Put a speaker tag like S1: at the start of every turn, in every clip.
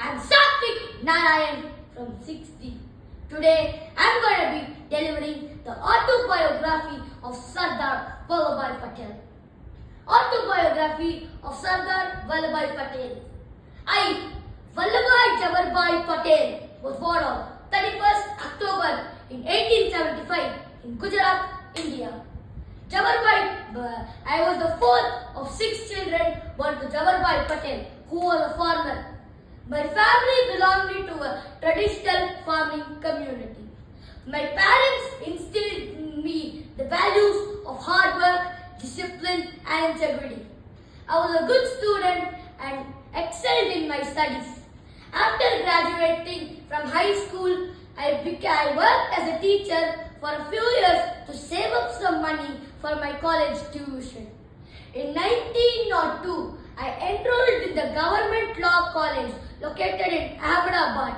S1: I'm Satvik Narayan from 6D. Today I'm going to be delivering the autobiography of Sardar Vallabhbhai Patel. Autobiography of Sardar Vallabhbhai Patel. I, Vallabhbhai Jawaharbhai Patel, was born on 31st October in 1875 in Gujarat, India. I was the fourth of 6 children born to Jawaharbhai Patel, who was a farmer. My family belonged to a traditional farming community. My parents instilled in me the values of hard work, discipline and integrity. I was a good student and excelled in my studies. After graduating from high school, I worked as a teacher for a few years to save up some money for my college tuition. In 1902, I enrolled in the Government Law College located in Ahmedabad.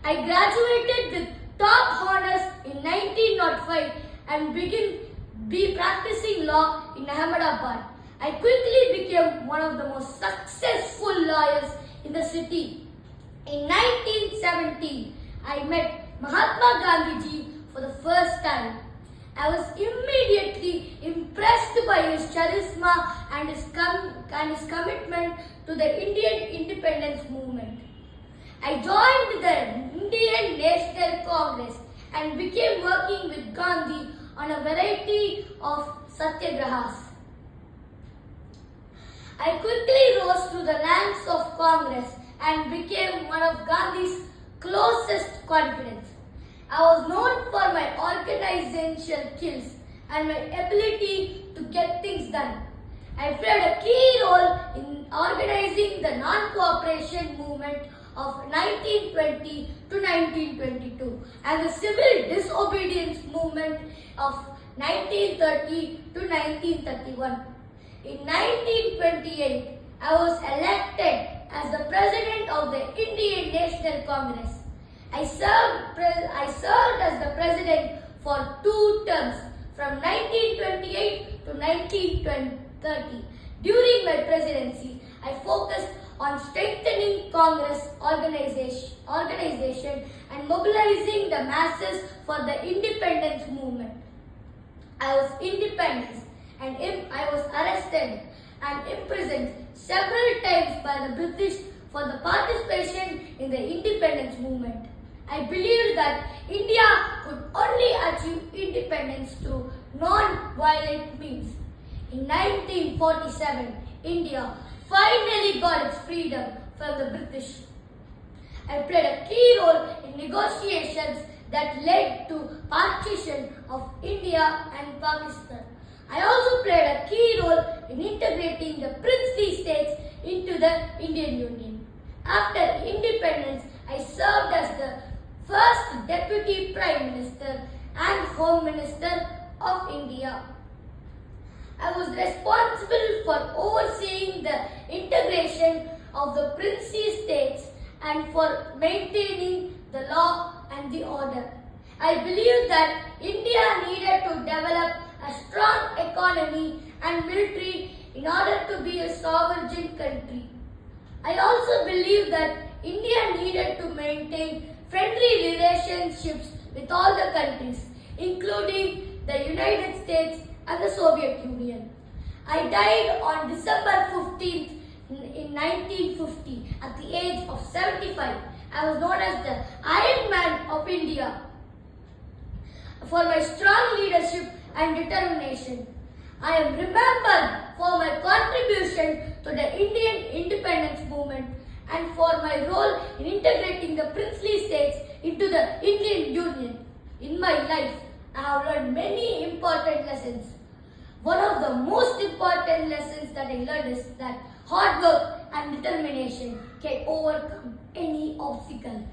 S1: I graduated with top honors in 1905 and began practicing law in Ahmedabad. I quickly became one of the most successful lawyers in the city. In 1917, I met Mahatma Gandhi for the first time. I was immediately impressed by his charisma and his commitment to the Indian independence movement. I joined the Indian National Congress and began working with Gandhi on a variety of satyagrahas. I quickly rose through the ranks of Congress and became one of Gandhi's closest confidants. I was known for my organizational skills and my ability to get things done. I played a key role in organizing the non-cooperation movement of 1920 to 1922 and the civil disobedience movement of 1930 to 1931. In 1928, I was elected as the President of the Indian National Congress. I served as the President for 2 terms from 1928 to 1930. During my presidency, I focused on strengthening Congress organization and mobilizing the masses for the independence movement. I was arrested and imprisoned several times by the British for the participation in the independence movement. I believed that India could only achieve independence through non-violent means. In 1947, India finally got its freedom from the British. I played a key role in negotiations that led to partition of India and Pakistan. I also played a key role in integrating the princely states into the Indian Union. After independence, I served as the first Deputy Prime Minister and Home Minister of India. I was responsible for overseeing the integration of the princely states and for maintaining the law and the order. I believed that India needed to develop a strong economy and military in order to be a sovereign country. I also believed that India needed to maintain friendly relationships with all the countries, including the United States and the Soviet Union. I died on December 15th in 1950 at the age of 75. I was known as the Iron Man of India for my strong leadership and determination. I am remembered for my contribution to the Indian independence movement and for my role in integrating the princely states into the Indian Union. In my life, I have learned many important lessons. One of the most important lessons that I learned is that hard work and determination can overcome any obstacle.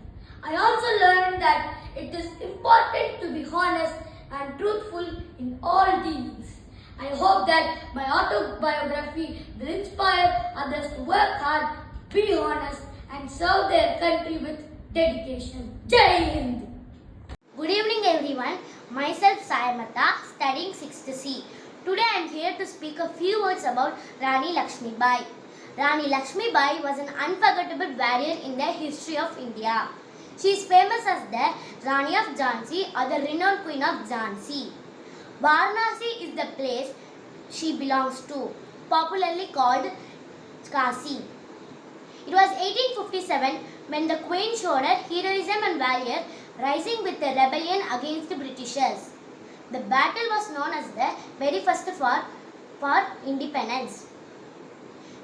S1: I also learned that it is important to be honest and truthful in all dealings. I hope that my autobiography will inspire others to work hard, be honest and serve their country with dedication. Jai Hind!
S2: Good evening everyone. Myself Sayamata, studying 6th C. Today I am here to speak a few words about Rani Lakshmibai. Rani Lakshmi Bai was an unforgettable warrior in the history of India. She is famous as the Rani of Jhansi or the renowned Queen of Jhansi. Varanasi is the place she belongs to, popularly called Kasi. It was 1857 when the Queen showed her heroism and valor, rising with a rebellion against the Britishers. The battle was known as the very first for independence.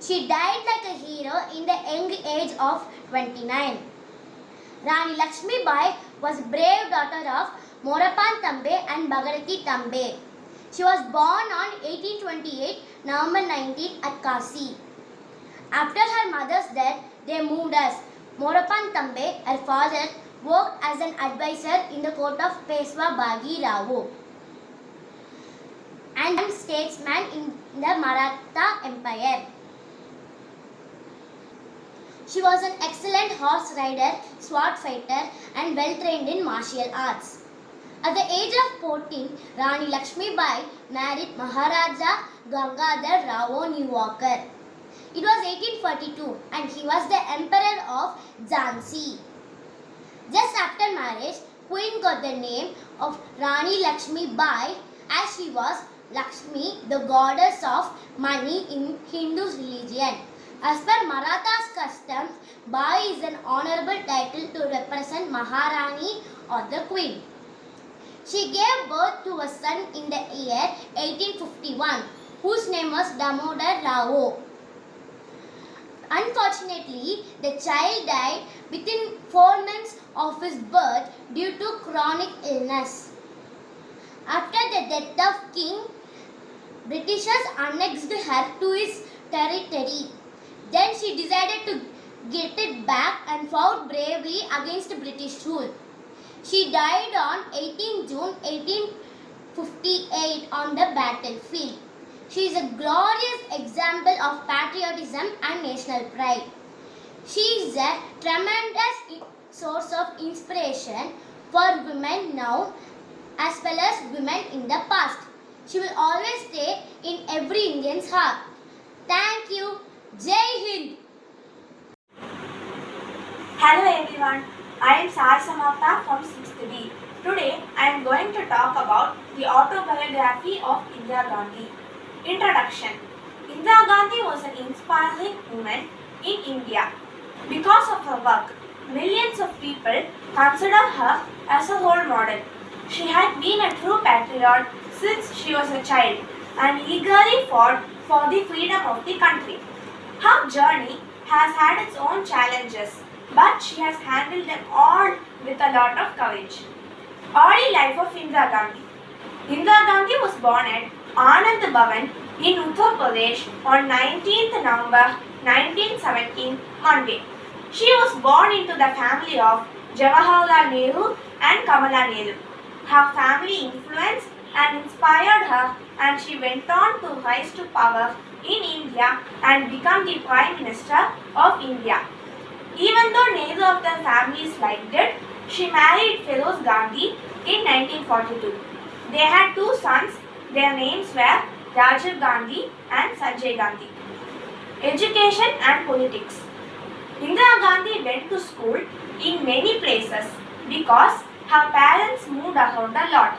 S2: She died like a hero in the young age of 29. Rani Lakshmi Bai was a brave daughter of Morapan Tambe and Bhagarati Tambe. She was born on 1828 November 19 at Kasi. After her mother's death, they moved as Morapan Tambe, her father, worked as an advisor in the court of Peshwa Bagi Rao and statesman in the Maratha Empire. She was an excellent horse rider, sword fighter and well trained in martial arts. At the age of 14, Rani Lakshmi Bai married Maharaja Gangadhar Rao Newalkar. It was 1842 and he was the emperor of Jhansi. Just after marriage, Queen got the name of Rani Lakshmi Bai as she was Lakshmi, the goddess of money in Hindu religion. As per Maratha's customs, Bai is an honorable title to represent Maharani or the Queen. She gave birth to a son in the year 1851, whose name was Damodar Rao. Unfortunately, the child died within 4 months of his birth due to chronic illness. After the death of King, Britishers annexed her to his territory. Then she decided to get it back and fought bravely against British rule. She died on 18 June 1858 on the battlefield. She is a glorious example of patriotism and national pride. She is a tremendous source of inspiration for women now as well as women in the past. She will always stay in every Indian's heart. Thank you. Jai Hind.
S3: Hello everyone, I am Sai Samapta from 6th D. Today I am going to talk about the autobiography of Indira Gandhi. Introduction. Indira Gandhi was an inspiring woman in India. Because of her work, millions of people consider her as a role model. She had been a true patriot since she was a child and eagerly fought for the freedom of the country. Her journey has had its own challenges, but she has handled them all with a lot of courage. Early life of Indira Gandhi. Indira Gandhi was born at Anand Bhavan in Uttar Pradesh on 19th November 1917, Monday. She was born into the family of Jawaharlal Nehru and Kamala Nehru. Her family influenced and inspired her, and she went on to rise to power in India and become the Prime Minister of India. Even though neither of their families liked it, she married Feroz Gandhi in 1942. They had 2 sons. Their names were Rajiv Gandhi and Sanjay Gandhi. Education and politics. Indira Gandhi went to school in many places because her parents moved around a lot.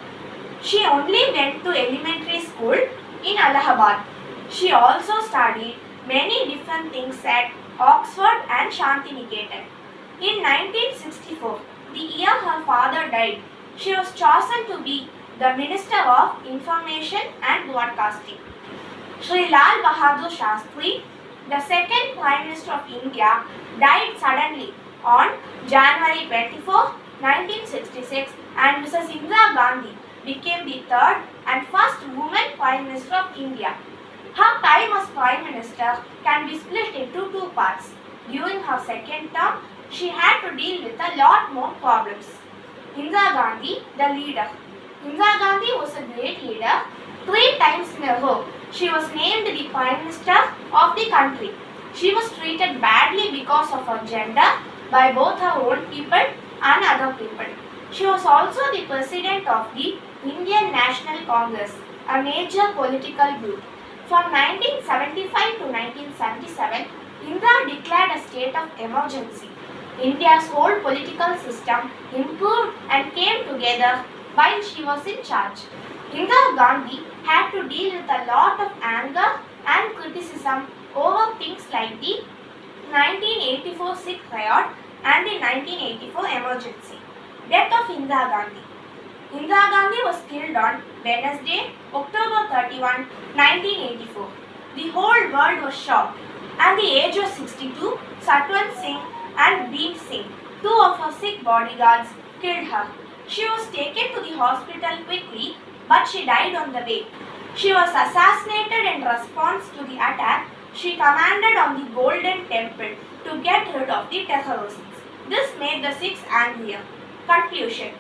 S3: She only went to elementary school in Allahabad. She also studied many different things at Oxford and Shantiniketan. In 1964, the year her father died, she was chosen to be the Minister of Information and Broadcasting. Sri Lal Bahadur Shastri, the second Prime Minister of India, died suddenly on January 24, 1966, and Mrs. Indira Gandhi became the third and first woman Prime Minister of India. Her time as Prime Minister can be split into 2 parts. During her second term, she had to deal with a lot more problems. Indira Gandhi, the leader. Indira Gandhi was a great leader. 3 times in a row, she was named the Prime Minister of the country. She was treated badly because of her gender by both her own people and other people. She was also the president of the Indian National Congress, a major political group. From 1975 to 1977, Indira declared a state of emergency. India's whole political system improved and came together while she was in charge. Indira Gandhi had to deal with a lot of anger and criticism over things like the 1984 Sikh riot and the 1984 emergency. Death of Indira Gandhi. Indira Gandhi was killed on Wednesday, October 31, 1984. The whole world was shocked. At the age of 62, Satwant Singh and Beam Singh, two of her Sikh bodyguards, killed her. She was taken to the hospital quickly, but she died on the way. She was assassinated in response to the attack. She commanded on the Golden Temple to get rid of the terrorists. This made the Sikhs angrier. Conclusion.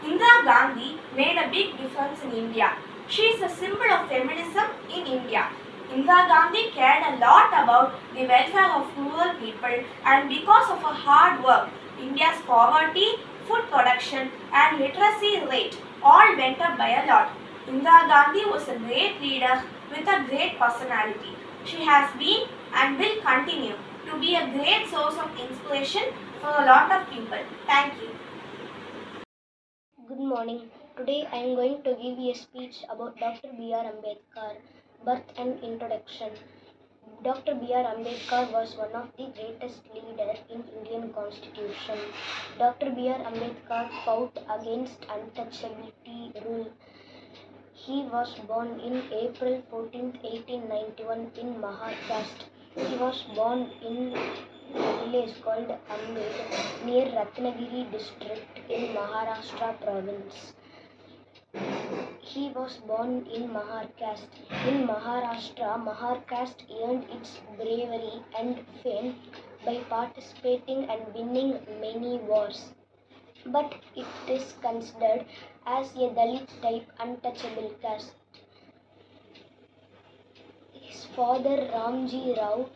S3: Indira Gandhi made a big difference in India. She is a symbol of feminism in India. Indira Gandhi cared a lot about the welfare of rural people, and because of her hard work, India's poverty, food production and literacy rate all went up by a lot. Indira Gandhi was a great leader with a great personality. She has been and will continue to be a great source of inspiration for a lot of people. Thank you.
S2: Good morning. Today I am going to give you a speech about Dr. B.R. Ambedkar, birth and introduction. Dr. B.R. Ambedkar was one of the greatest leaders in Indian Constitution. Dr. B.R. Ambedkar fought against untouchability rule. He was born in April 14, 1891 in Maharashtra. He was born in a village called Ambed near Ratnagiri district in Maharashtra province. He was born in Mahar caste. In Maharashtra, Mahar caste earned its bravery and fame by participating and winning many wars. But it is considered as a Dalit type untouchable caste. His father Ramji Rao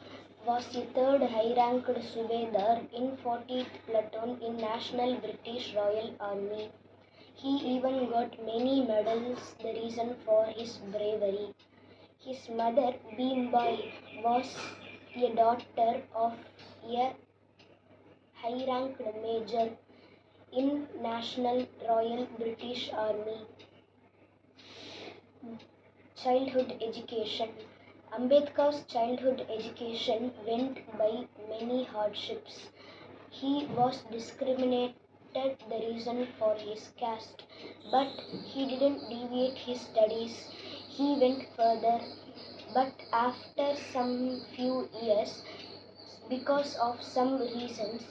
S2: was the third high-ranked Subedar in 40th Platoon in National British Royal Army. He even got many medals, the reason for his bravery. His mother, Bhimbai, was a daughter of a high-ranked major in National Royal British Army. Childhood education. Ambedkar's childhood education went by many hardships. He was discriminated the reason for his caste, but he didn't deviate his studies. He went further, but after some few years, because of some reasons,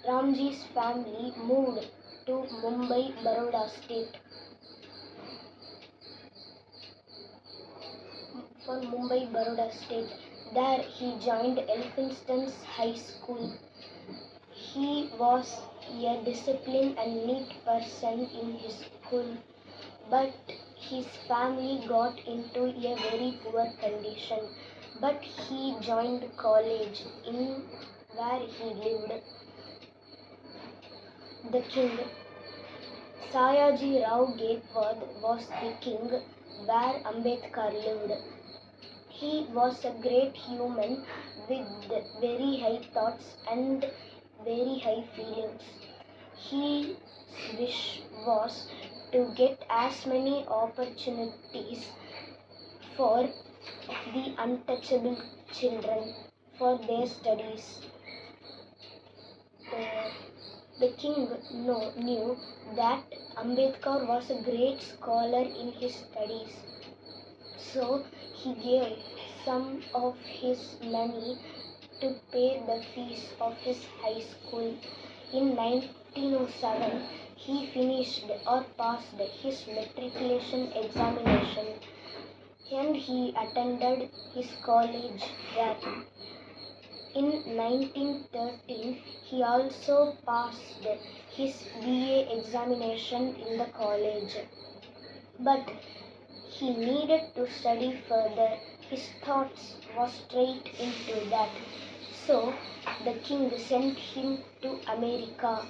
S2: Ramji's family moved to Mumbai, Baroda state. For Mumbai, Baroda state. There he joined Elphinstone's High School. He was a disciplined and neat person in his school, but his family got into a very poor condition. But he joined college in where he lived. The king. Sayaji Rao Gaekwad was the king where Ambedkar lived. He was a great human with very high thoughts and very high feelings. His wish was to get as many opportunities for the untouchable children for their studies. The king knew that Ambedkar was a great scholar in his studies, so he gave some of his money to pay the fees of his high school. In 1907, he finished or passed his matriculation examination and he attended his college there. In 1913, he also passed his BA examination in the college. But he needed to study further. His thoughts were straight into that. So the king sent him to America.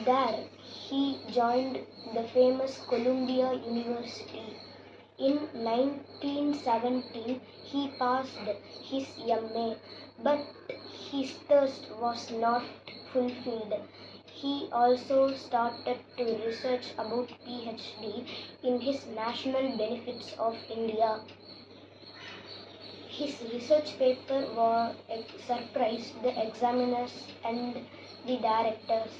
S2: There he joined the famous Columbia University. In 1917, he passed his MA, but his thirst was not fulfilled. He also started to research about PhD in his national benefits of India. His research paper surprised the examiners and the directors.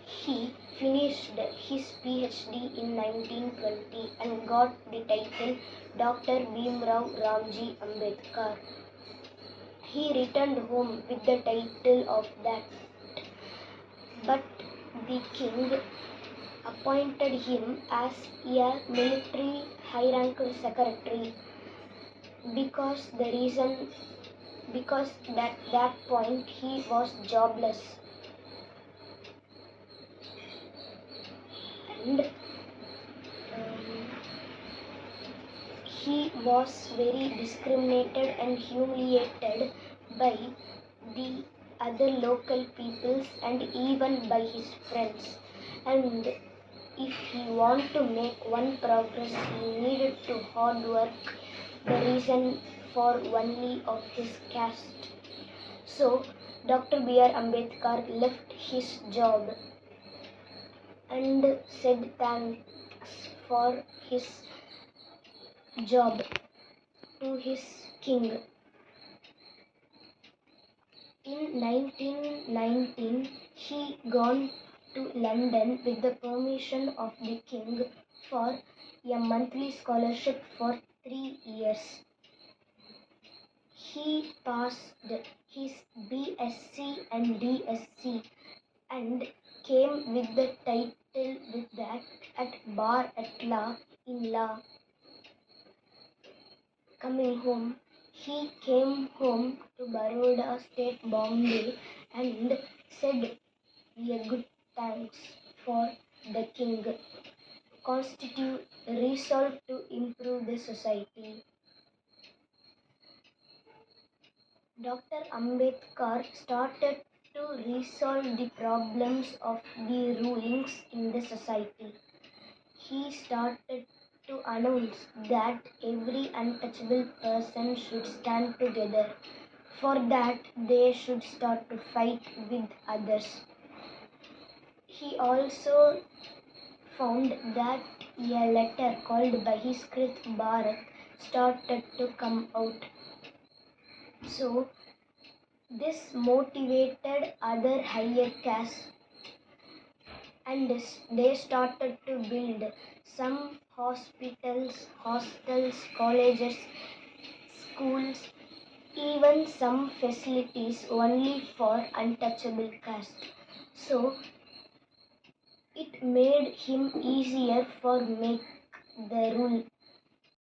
S2: He finished his PhD in 1920 and got the title Dr. Bhimrao Ramji Ambedkar. He returned home with the title of that, but the king appointed him as a military high-ranked secretary because at that point he was jobless, and he was very discriminated and humiliated by the other local peoples and even by his friends. And if he wanted to make one progress, he needed to hard work, the reason for only of his caste. So Dr. B.R. Ambedkar left his job and said thanks for his job to his king. In 1919, he gone to London with the permission of the king for a monthly scholarship for 3 years. He passed his BSc and DSc and came with the title with that at bar at law in law. Coming home, he came home to Baroda State, Bombay, and said a good thanks for the king. Constitute resolve to improve the society. Dr. Ambedkar started to resolve the problems of the rulings in the society. He started to announce that every untouchable person should stand together. For that, they should start to fight with others. He also found that a letter called Bahiskrit Bharat started to come out. So, this motivated other higher castes and they started to build some hospitals, hostels, colleges, schools, even some facilities only for untouchable caste. So it made him easier for make the rule